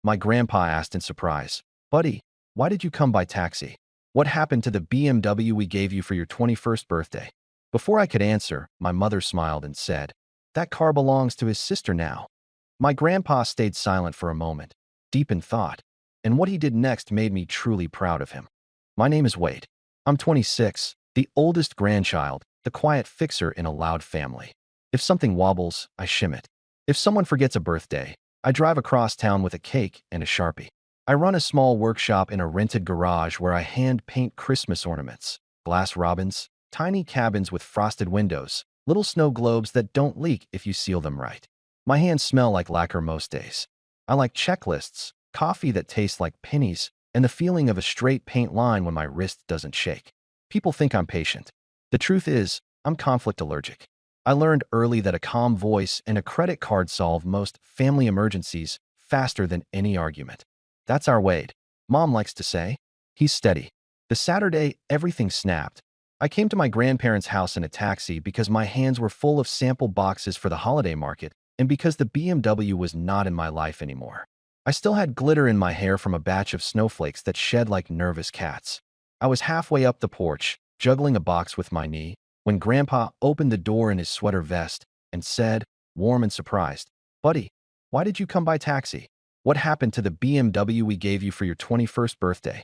My grandpa asked in surprise. Buddy, why did you come by taxi? What happened to the BMW we gave you for your 21st birthday? Before I could answer, my mother smiled and said, that car belongs to his sister now. My grandpa stayed silent for a moment, deep in thought, and what he did next made me truly proud of him. My name is Wade. I'm 26, the oldest grandchild, the quiet fixer in a loud family. If something wobbles, I shim it. If someone forgets a birthday, I drive across town with a cake and a Sharpie. I run a small workshop in a rented garage where I hand paint Christmas ornaments, glass robins, tiny cabins with frosted windows, little snow globes that don't leak if you seal them right. My hands smell like lacquer most days. I like checklists, coffee that tastes like pennies, and the feeling of a straight paint line when my wrist doesn't shake. People think I'm patient. The truth is, I'm conflict allergic. I learned early that a calm voice and a credit card solve most family emergencies faster than any argument. That's our Wade. Mom likes to say. He's steady. The Saturday, everything snapped. I came to my grandparents' house in a taxi because my hands were full of sample boxes for the holiday market and because the BMW was not in my life anymore. I still had glitter in my hair from a batch of snowflakes that shed like nervous cats. I was halfway up the porch, juggling a box with my knee, when Grandpa opened the door in his sweater vest and said, warm and surprised, Buddy, why did you come by taxi? What happened to the BMW we gave you for your 21st birthday?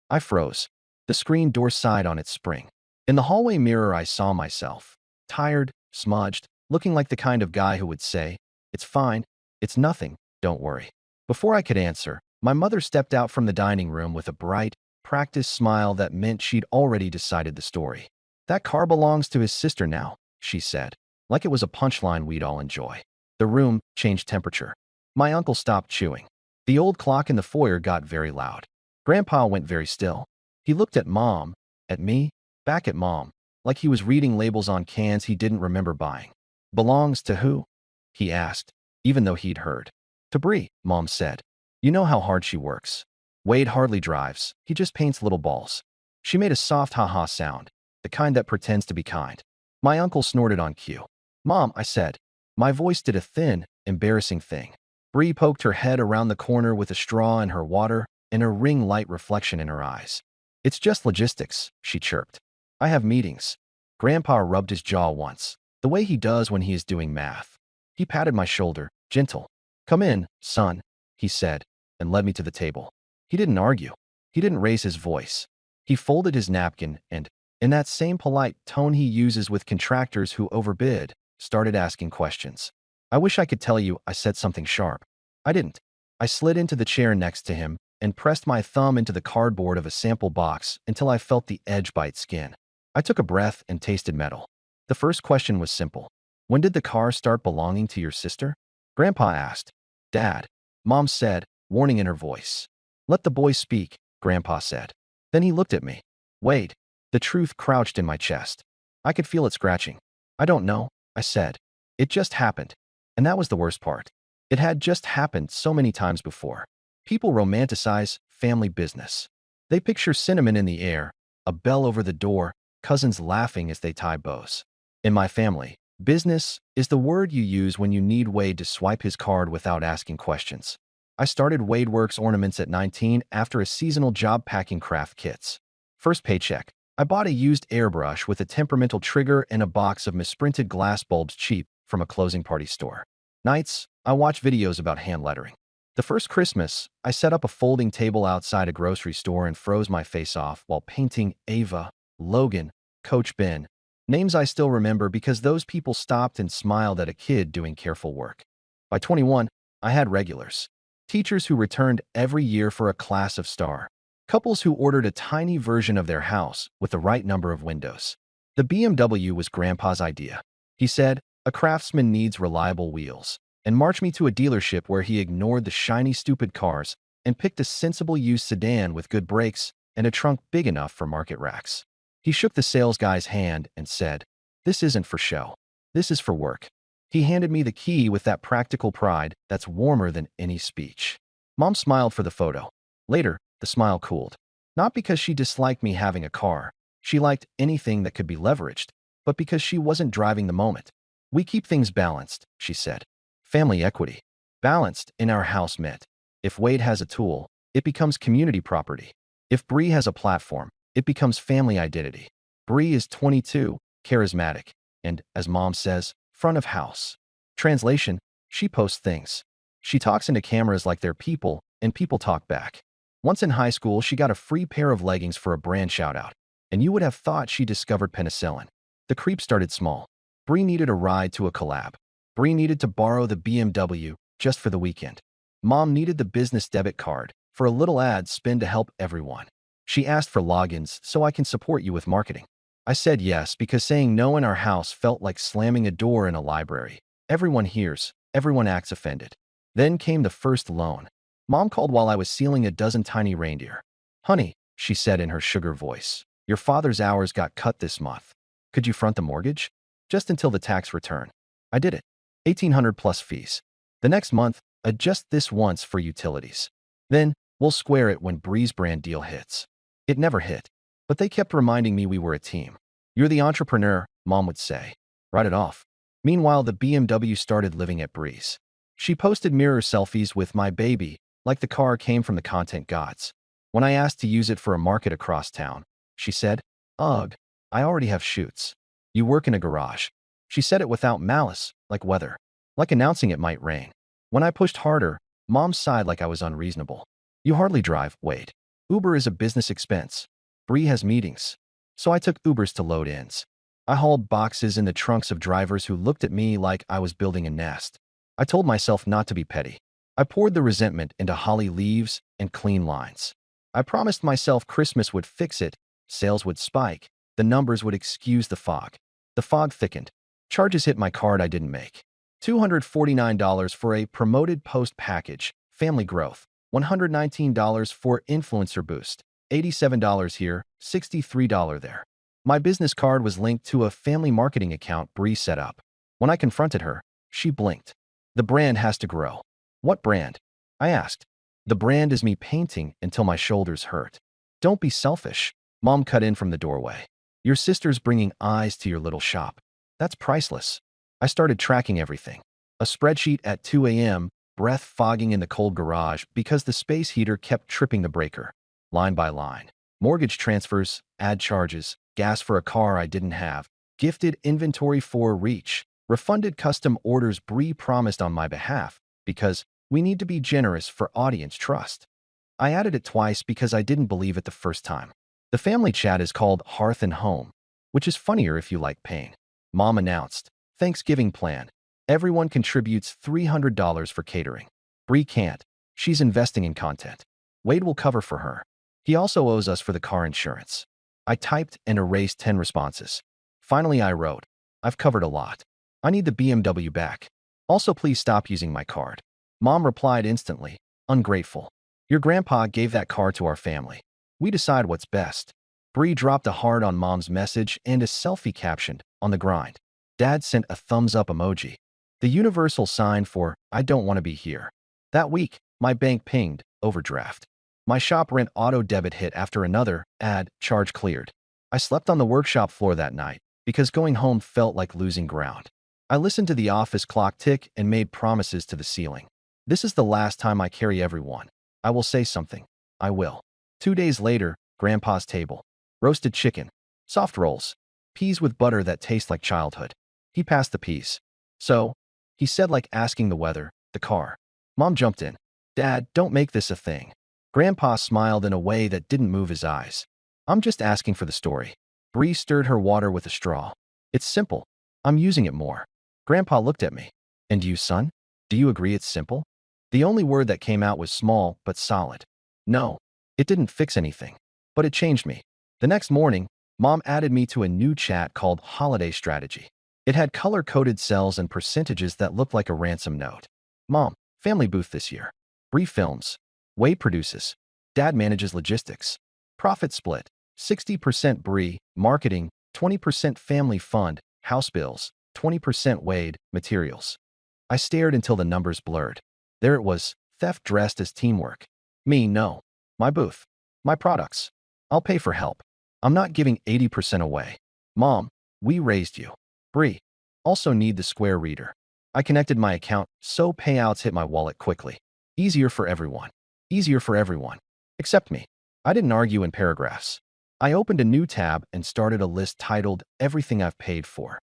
I froze. The screen door sighed on its spring. In the hallway mirror, I saw myself, tired, smudged, looking like the kind of guy who would say, it's fine, it's nothing, don't worry. Before I could answer, my mother stepped out from the dining room with a bright, practiced smile that meant she'd already decided the story. That car belongs to his sister now, she said, like it was a punchline we'd all enjoy. The room changed temperature. My uncle stopped chewing. The old clock in the foyer got very loud. Grandpa went very still. He looked at Mom, at me, back at Mom, like he was reading labels on cans he didn't remember buying. Belongs to who? He asked, even though he'd heard. To Bree, Mom said. You know how hard she works. Wade hardly drives, he just paints little balls. She made a soft ha-ha sound, the kind that pretends to be kind. My uncle snorted on cue. Mom, I said. My voice did a thin, embarrassing thing. Bree poked her head around the corner with a straw in her water and a ring light reflection in her eyes. It's just logistics, she chirped. I have meetings. Grandpa rubbed his jaw once, the way he does when he is doing math. He patted my shoulder, gentle. Come in, son, he said, and led me to the table. He didn't argue. He didn't raise his voice. He folded his napkin and, in that same polite tone he uses with contractors who overbid, started asking questions. I wish I could tell you I said something sharp. I didn't. I slid into the chair next to him and pressed my thumb into the cardboard of a sample box until I felt the edge bite skin. I took a breath and tasted metal. The first question was simple. When did the car start belonging to your sister? Grandpa asked. Dad, Mom said, warning in her voice. Let the boy speak, Grandpa said. Then he looked at me. Wade. The truth crouched in my chest. I could feel it scratching. I don't know, I said. It just happened. And that was the worst part. It had just happened so many times before. People romanticize family business. They picture cinnamon in the air, a bell over the door, cousins laughing as they tie bows. In my family, business is the word you use when you need Wade to swipe his card without asking questions. I started WadeWorks ornaments at 19 after a seasonal job packing craft kits. First paycheck, I bought a used airbrush with a temperamental trigger and a box of misprinted glass bulbs cheap from a closing party store. Nights, I watched videos about hand lettering. The first Christmas, I set up a folding table outside a grocery store and froze my face off while painting Ava, Logan, Coach Ben, names I still remember because those people stopped and smiled at a kid doing careful work. By 21, I had regulars. Teachers who returned every year for a class of star. Couples who ordered a tiny version of their house with the right number of windows. The BMW was Grandpa's idea. He said, a craftsman needs reliable wheels, and marched me to a dealership where he ignored the shiny, stupid cars and picked a sensible used sedan with good brakes and a trunk big enough for market racks. He shook the sales guy's hand and said, this isn't for show. This is for work. He handed me the key with that practical pride that's warmer than any speech. Mom smiled for the photo. Later, the smile cooled. Not because she disliked me having a car. She liked anything that could be leveraged, but because she wasn't driving the moment. We keep things balanced, she said. Family equity. Balanced in our house meant If Wade has a tool, it becomes community property. If Bree has a platform, it becomes family identity. Bree is 22, charismatic, and, as mom says, front of house. Translation, she posts things. She talks into cameras like they're people, and people talk back. Once in high school, she got a free pair of leggings for a brand shout-out, and you would have thought she discovered penicillin. The creep started small. Bree needed a ride to a collab. Bree needed to borrow the BMW just for the weekend. Mom needed the business debit card for a little ad spin to help everyone. She asked for logins so I can support you with marketing. I said yes because saying no in our house felt like slamming a door in a library. Everyone hears, everyone acts offended. Then came the first loan. Mom called while I was sealing a dozen tiny reindeer. Honey, she said in her sugar voice, your father's hours got cut this month. Could you front the mortgage? Just until the tax return. I did it. $1,800 plus fees. The next month, adjust this once for utilities. Then, we'll square it when Bree's brand deal hits. It never hit. But they kept reminding me we were a team. You're the entrepreneur, Mom would say. Write it off. Meanwhile, the BMW started living at Bree's. She posted mirror selfies with my baby, like the car came from the content gods. When I asked to use it for a market across town, she said, ugh, I already have shoots. You work in a garage. She said it without malice, like weather. Like announcing it might rain. When I pushed harder, Mom sighed like I was unreasonable. You hardly drive, Wade. Uber is a business expense. Bree has meetings. So I took Ubers to load ins. I hauled boxes in the trunks of drivers who looked at me like I was building a nest. I told myself not to be petty. I poured the resentment into holly leaves and clean lines. I promised myself Christmas would fix it, sales would spike, the numbers would excuse the fog. The fog thickened. Charges hit my card I didn't make. $249 for a promoted post package, family growth. $119 for influencer boost. $87 here, $63 there. My business card was linked to a family marketing account Bree set up. When I confronted her, she blinked. The brand has to grow. What brand? I asked. The brand is me painting until my shoulders hurt. Don't be selfish. Mom cut in from the doorway. Your sister's bringing eyes to your little shop. That's priceless. I started tracking everything. A spreadsheet at 2 a.m., breath fogging in the cold garage because the space heater kept tripping the breaker. Line by line. Mortgage transfers, ad charges, gas for a car I didn't have, gifted inventory for reach, refunded custom orders Bree promised on my behalf because we need to be generous for audience trust. I added it twice because I didn't believe it the first time. The family chat is called Hearth and Home, which is funnier if you like pain. Mom announced, Thanksgiving plan. Everyone contributes $300 for catering. Bree can't. She's investing in content. Wade will cover for her. He also owes us for the car insurance. I typed and erased 10 responses. Finally, I wrote, I've covered a lot. I need the BMW back. Also, please stop using my card. Mom replied instantly, ungrateful. Your grandpa gave that car to our family. We decide what's best. Bree dropped a heart on Mom's message and a selfie captioned, on the grind. Dad sent a thumbs up emoji. The universal sign for, I don't want to be here. That week, my bank pinged, overdraft. My shop rent auto debit hit after another ad charge cleared. I slept on the workshop floor that night because going home felt like losing ground. I listened to the office clock tick and made promises to the ceiling. This is the last time I carry everyone. I will say something. I will. 2 days later, Grandpa's table. Roasted chicken. Soft rolls. Peas with butter that taste like childhood. He passed the peas. So, he said like asking the weather, the car. Mom jumped in. Dad, don't make this a thing. Grandpa smiled in a way that didn't move his eyes. I'm just asking for the story. Bree stirred her water with a straw. It's simple. I'm using it more. Grandpa looked at me. And you, son? Do you agree it's simple? The only word that came out was small but solid. No. It didn't fix anything. But it changed me. The next morning, Mom added me to a new chat called Holiday Strategy. It had color-coded cells and percentages that looked like a ransom note. Mom, family booth this year. Bree films. Wade produces. Dad manages logistics. Profit split. 60% Bree, marketing, 20% family fund, house bills, 20% Wade, materials. I stared until the numbers blurred. There it was, theft dressed as teamwork. Me, no. My booth. My products. I'll pay for help. I'm not giving 80% away. Mom, we raised you. Bree. Also need the Square reader. I connected my account, so payouts hit my wallet quickly. Easier for everyone. Easier for everyone. Except me. I didn't argue in paragraphs. I opened a new tab and started a list titled Everything I've Paid For.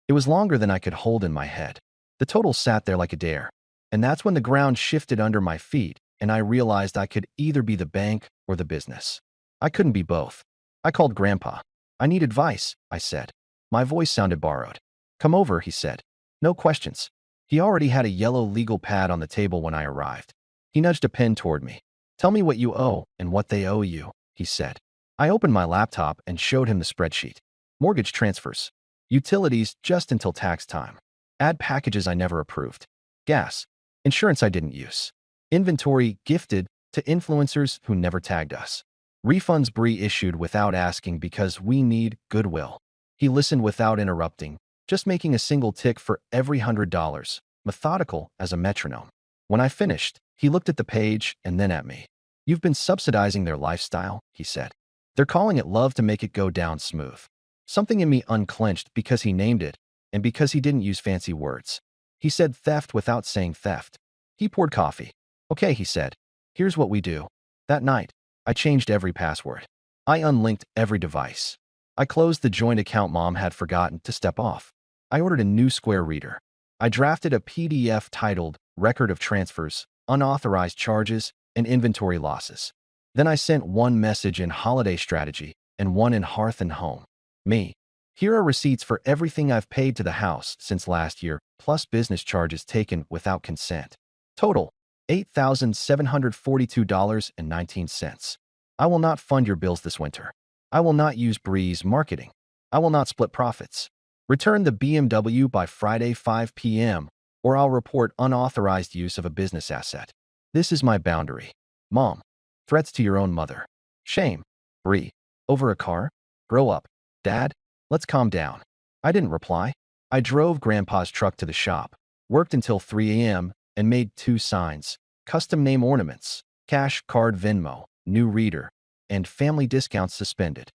It was longer than I could hold in my head. The total sat there like a dare. And that's when the ground shifted under my feet and I realized I could either be the bank or the business. I couldn't be both. I called Grandpa. I need advice, I said. My voice sounded borrowed. Come over, he said. No questions. He already had a yellow legal pad on the table when I arrived. He nudged a pen toward me. Tell me what you owe and what they owe you, he said. I opened my laptop and showed him the spreadsheet. Mortgage transfers. Utilities just until tax time. Ad packages I never approved. Gas. Insurance I didn't use. Inventory gifted to influencers who never tagged us. Refunds Bree issued without asking because we need goodwill. He listened without interrupting, just making a single tick for every $100, methodical as a metronome. When I finished, he looked at the page and then at me. You've been subsidizing their lifestyle, he said. They're calling it love to make it go down smooth. Something in me unclenched because he named it and because he didn't use fancy words. He said theft without saying theft. He poured coffee. Okay, he said. Here's what we do. That night, I changed every password. I unlinked every device. I closed the joint account Mom had forgotten to step off. I ordered a new Square reader. I drafted a PDF titled Record of Transfers, Unauthorized Charges, and Inventory Losses. Then I sent one message in Holiday Strategy and one in Hearth and Home. Me. Here are receipts for everything I've paid to the house since last year, plus business charges taken without consent. Total, $8,742.19. I will not fund your bills this winter. I will not use Bree's marketing. I will not split profits. Return the BMW by Friday 5 p.m., or I'll report unauthorized use of a business asset. This is my boundary. Mom. Threats to your own mother. Shame. Bree. Over a car? Grow up. Dad. Let's calm down. I didn't reply. I drove Grandpa's truck to the shop, worked until 3 a.m., and made 2 signs. Custom name ornaments, cash card Venmo, new reader, and family discounts suspended.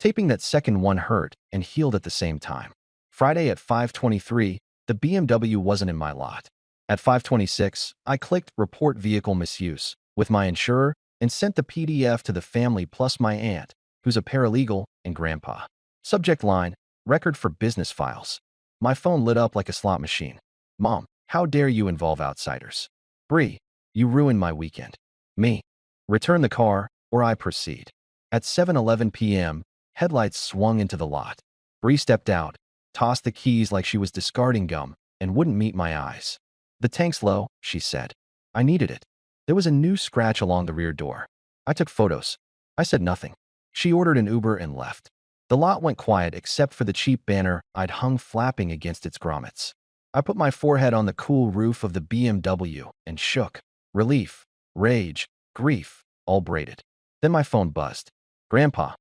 Taping that second one hurt and healed at the same time. Friday at 5:23, the BMW wasn't in my lot. At 5:26, I clicked Report Vehicle Misuse with my insurer and sent the PDF to the family plus my aunt, who's a paralegal, and Grandpa. Subject line, Record for Business Files. My phone lit up like a slot machine. Mom, how dare you involve outsiders? Bree, you ruined my weekend. Me. Return the car, or I proceed. At 7:11 p.m., headlights swung into the lot. Bree stepped out, tossed the keys like she was discarding gum, and wouldn't meet my eyes. The tank's low, she said. I needed it. There was a new scratch along the rear door. I took photos. I said nothing. She ordered an Uber and left. The lot went quiet except for the cheap banner I'd hung flapping against its grommets. I put my forehead on the cool roof of the BMW and shook. Relief, rage, grief, all braided. Then my phone buzzed. Grandpa,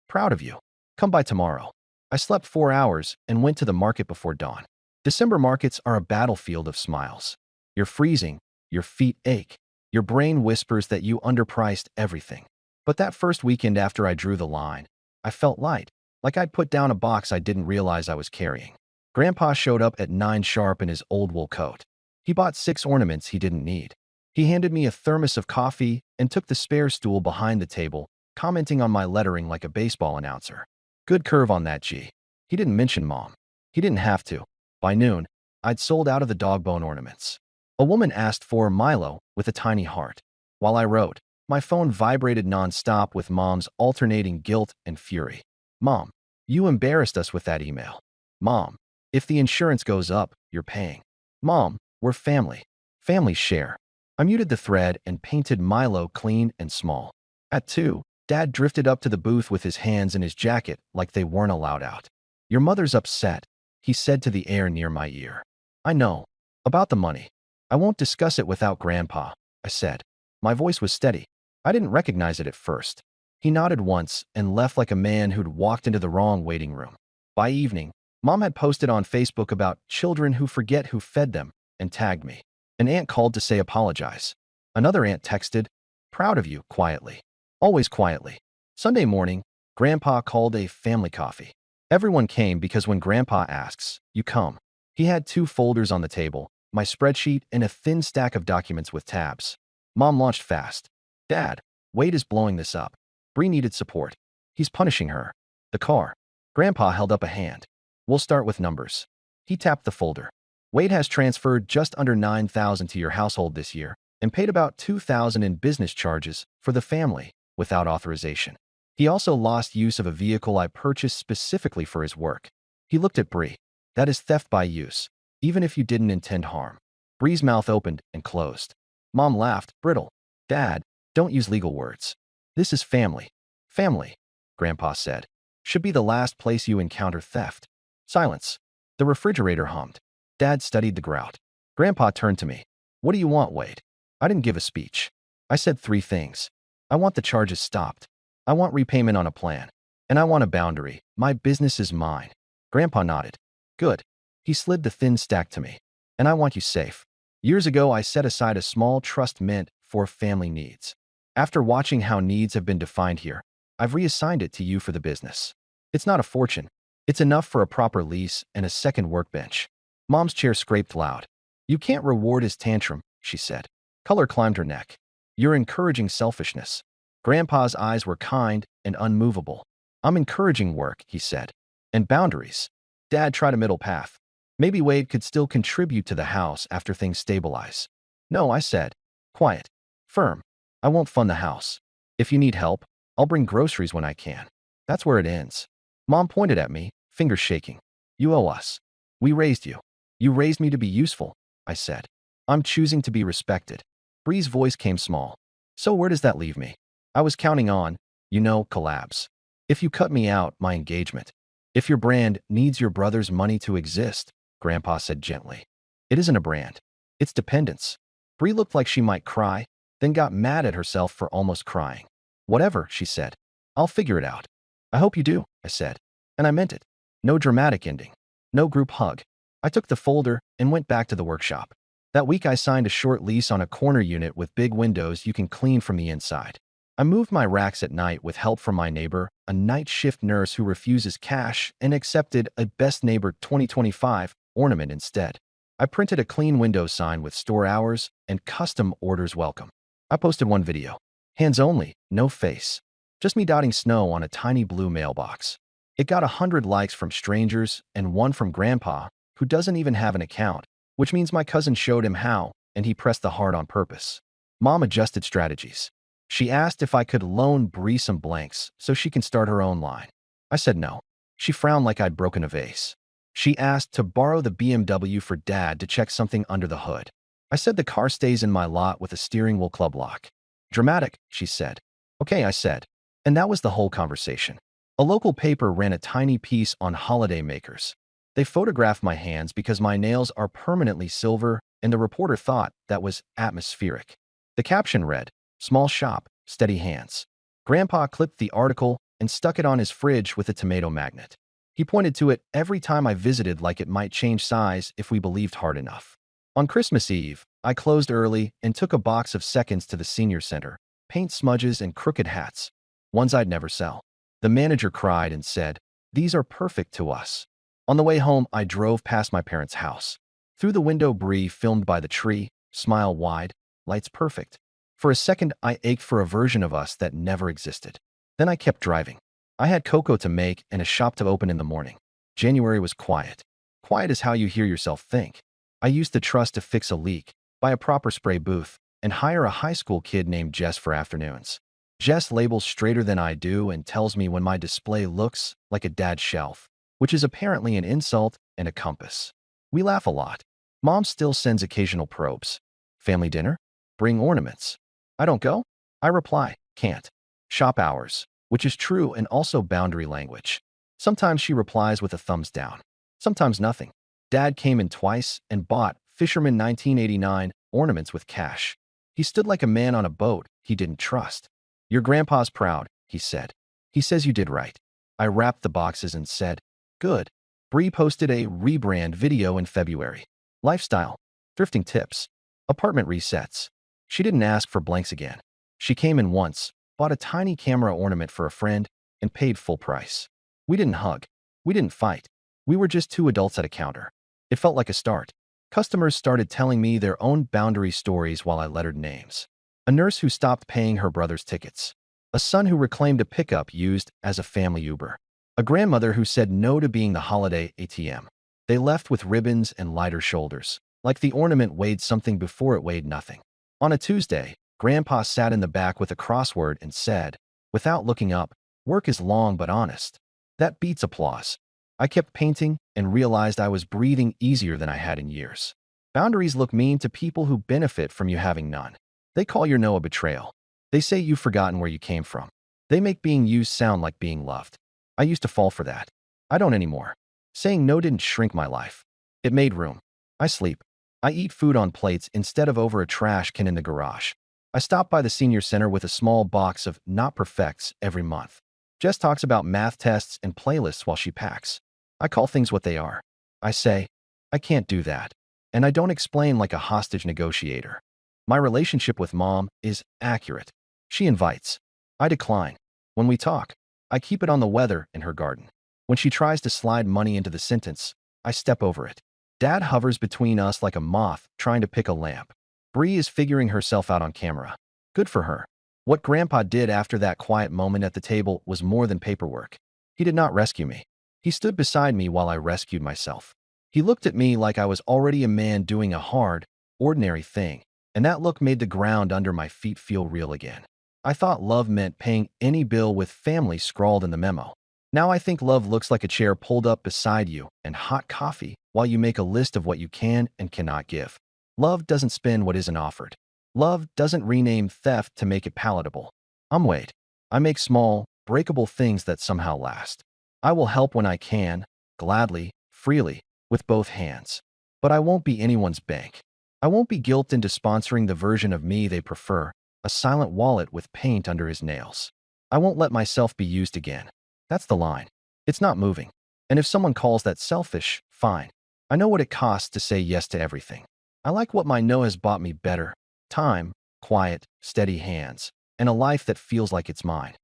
proud of you. Come by tomorrow. I slept 4 hours and went to the market before dawn. December markets are a battlefield of smiles. You're freezing, your feet ache, your brain whispers that you underpriced everything. But that first weekend after I drew the line, I felt light, like I'd put down a box I didn't realize I was carrying. Grandpa showed up at 9 sharp in his old wool coat. He bought 6 ornaments he didn't need. He handed me a thermos of coffee and took the spare stool behind the table, commenting on my lettering like a baseball announcer. Good curve on that G. He didn't mention Mom. He didn't have to. By noon, I'd sold out of the dog bone ornaments. A woman asked for Milo with a tiny heart. While I wrote, my phone vibrated nonstop with Mom's alternating guilt and fury. Mom, you embarrassed us with that email. Mom, if the insurance goes up, you're paying. Mom, we're family. Families share. I muted the thread and painted Milo clean and small. At 2, Dad drifted up to the booth with his hands in his jacket like they weren't allowed out. Your mother's upset, he said to the air near my ear. I know. About the money. I won't discuss it without Grandpa, I said. My voice was steady. I didn't recognize it at first. He nodded once and left like a man who'd walked into the wrong waiting room. By evening, Mom had posted on Facebook about children who forget who fed them and tagged me. An aunt called to say apologize. Another aunt texted, proud of you, quietly. Always quietly. Sunday morning, Grandpa called a family coffee. Everyone came because when Grandpa asks, you come. He had 2 folders on the table, my spreadsheet and a thin stack of documents with tabs. Mom launched fast. Dad, Wade is blowing this up. Bree needed support. He's punishing her. The car. Grandpa held up a hand. We'll start with numbers. He tapped the folder. Wade has transferred just under $9,000 to your household this year and paid about $2,000 in business charges for the family without authorization. He also lost use of a vehicle I purchased specifically for his work. He looked at Bree. That is theft by use, even if you didn't intend harm. Bree's mouth opened and closed. Mom laughed, brittle. Dad, don't use legal words. This is family. Family, Grandpa said, should be the last place you encounter theft. Silence. The refrigerator hummed. Dad studied the grout. Grandpa turned to me. What do you want, Wade? I didn't give a speech. I said 3 things. I want the charges stopped. I want repayment on a plan. And I want a boundary. My business is mine. Grandpa nodded. Good. He slid the thin stack to me. And I want you safe. Years ago, I set aside a small trust meant for family needs. After watching how needs have been defined here, I've reassigned it to you for the business. It's not a fortune. It's enough for a proper lease and a second workbench. Mom's chair scraped loud. You can't reward his tantrum, she said. Color climbed her neck. You're encouraging selfishness. Grandpa's eyes were kind and unmovable. I'm encouraging work, he said. And boundaries. Dad tried a middle path. Maybe Wade could still contribute to the house after things stabilize. No, I said. Quiet. Firm. I won't fund the house. If you need help, I'll bring groceries when I can. That's where it ends. Mom pointed at me, fingers shaking. You owe us. We raised you. You raised me to be useful, I said. I'm choosing to be respected. Bree's voice came small. So where does that leave me? I was counting on, collabs. If you cut me out, my engagement. If your brand needs your brother's money to exist, Grandpa said gently. It isn't a brand. It's dependence. Bree looked like she might cry, then got mad at herself for almost crying. Whatever, she said. I'll figure it out. I hope you do, I said. And I meant it. No dramatic ending. No group hug. I took the folder and went back to the workshop. That week I signed a short lease on a corner unit with big windows you can clean from the inside. I moved my racks at night with help from my neighbor, a night shift nurse who refuses cash and accepted a Best Neighbor 2025 ornament instead. I printed a clean window sign with store hours and custom orders welcome. I posted one video. Hands only, no face. Just me dotting snow on a tiny blue mailbox. It got 100 likes from strangers and 1 from Grandpa, who doesn't even have an account, which means my cousin showed him how, and he pressed the heart on purpose. Mom adjusted strategies. She asked if I could loan Bree some blanks so she can start her own line. I said no. She frowned like I'd broken a vase. She asked to borrow the BMW for Dad to check something under the hood. I said the car stays in my lot with a steering wheel club lock. Dramatic, she said. Okay, I said. And that was the whole conversation. A local paper ran a tiny piece on holiday makers. They photographed my hands because my nails are permanently silver, and the reporter thought that was atmospheric. The caption read, "Small shop, steady hands." Grandpa clipped the article and stuck it on his fridge with a tomato magnet. He pointed to it every time I visited like it might change size if we believed hard enough. On Christmas Eve, I closed early and took a box of seconds to the senior center, paint smudges and crooked hats, ones I'd never sell. The manager cried and said, "These are perfect to us." On the way home, I drove past my parents' house. Through the window, Bree filmed by the tree, smile wide, lights perfect. For a second, I ached for a version of us that never existed. Then I kept driving. I had cocoa to make and a shop to open in the morning. January was quiet. Quiet is how you hear yourself think. I used the trust to fix a leak, buy a proper spray booth, and hire a high school kid named Jess for afternoons. Jess labels straighter than I do and tells me when my display looks like a dad's shelf, which is apparently an insult and a compass. We laugh a lot. Mom still sends occasional probes. Family dinner? Bring ornaments. I don't go? I reply, can't. Shop hours, which is true and also boundary language. Sometimes she replies with a thumbs down. Sometimes nothing. Dad came in twice and bought Fisherman 1989 ornaments with cash. He stood like a man on a boat he didn't trust. Your grandpa's proud, he said. He says you did right. I wrapped the boxes and said, good. Bree posted a rebrand video in February. Lifestyle, thrifting tips, apartment resets. She didn't ask for blanks again. She came in once, bought a tiny camera ornament for a friend, and paid full price. We didn't hug. We didn't fight. We were just 2 adults at a counter. It felt like a start. Customers started telling me their own boundary stories while I lettered names. A nurse who stopped paying her brother's tickets. A son who reclaimed a pickup used as a family Uber. A grandmother who said no to being the holiday ATM. They left with ribbons and lighter shoulders, like the ornament weighed something before it weighed nothing. On a Tuesday, Grandpa sat in the back with a crossword and said, without looking up, "Work is long but honest." That beats applause. I kept painting and realized I was breathing easier than I had in years. Boundaries look mean to people who benefit from you having none. They call your no a betrayal. They say you've forgotten where you came from. They make being used sound like being loved. I used to fall for that. I don't anymore. Saying no didn't shrink my life. It made room. I sleep. I eat food on plates instead of over a trash can in the garage. I stop by the senior center with a small box of not perfects every month. Jess talks about math tests and playlists while she packs. I call things what they are. I say, I can't do that. And I don't explain like a hostage negotiator. My relationship with Mom is accurate. She invites. I decline. When we talk, I keep it on the weather in her garden. When she tries to slide money into the sentence, I step over it. Dad hovers between us like a moth trying to pick a lamp. Bree is figuring herself out on camera. Good for her. What Grandpa did after that quiet moment at the table was more than paperwork. He did not rescue me. He stood beside me while I rescued myself. He looked at me like I was already a man doing a hard, ordinary thing, and that look made the ground under my feet feel real again. I thought love meant paying any bill with family scrawled in the memo. Now I think love looks like a chair pulled up beside you and hot coffee while you make a list of what you can and cannot give. Love doesn't spend what isn't offered. Love doesn't rename theft to make it palatable. Wait. I make small, breakable things that somehow last. I will help when I can, gladly, freely, with both hands. But I won't be anyone's bank. I won't be guilted into sponsoring the version of me they prefer, a silent wallet with paint under his nails. I won't let myself be used again. That's the line. It's not moving. And if someone calls that selfish, fine. I know what it costs to say yes to everything. I like what my no has bought me: better time, quiet, steady hands, and a life that feels like it's mine.